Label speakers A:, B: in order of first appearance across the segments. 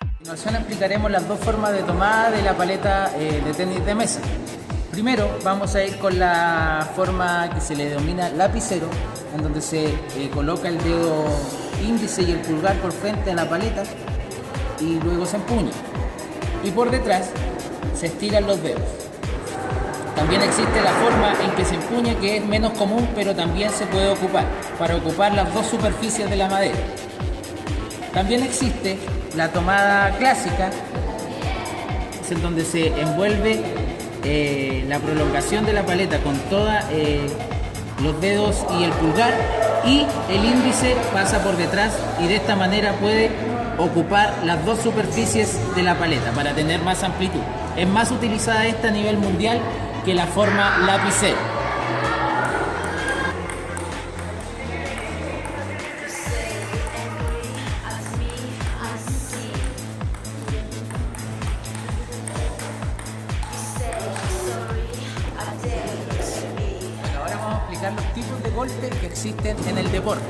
A: A continuación explicaremos las dos formas de tomada de la paleta de tenis de mesa. Primero vamos a ir con la forma que se le denomina lapicero, en donde se coloca el dedo índice y el pulgar por frente a la paleta y luego se empuña. Y por detrás se estiran los dedos. También existe la forma en que se empuña, que es menos común, pero también se puede ocupar, para ocupar las dos superficies de la madera. También existe la tomada clásica, es en donde se envuelve la prolongación de la paleta con todos los dedos y el pulgar, y el índice pasa por detrás, y de esta manera puede ocupar las dos superficies de la paleta para tener más amplitud. Es más utilizada esta a nivel mundial que la forma lapicero. Ahora vamos a explicar los tipos de golpes que existen en el deporte.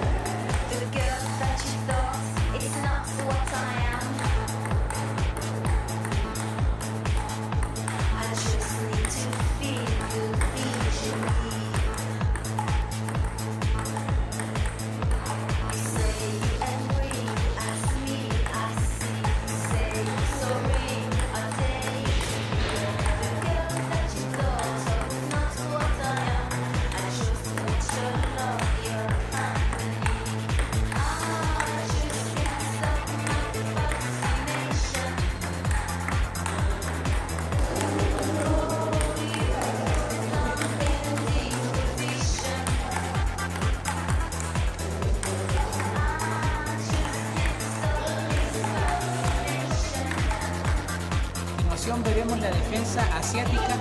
A: Veremos la defensa asiática,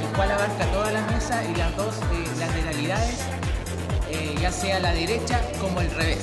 A: el cual abarca toda la mesa y las dos lateralidades, ya sea la derecha como el revés.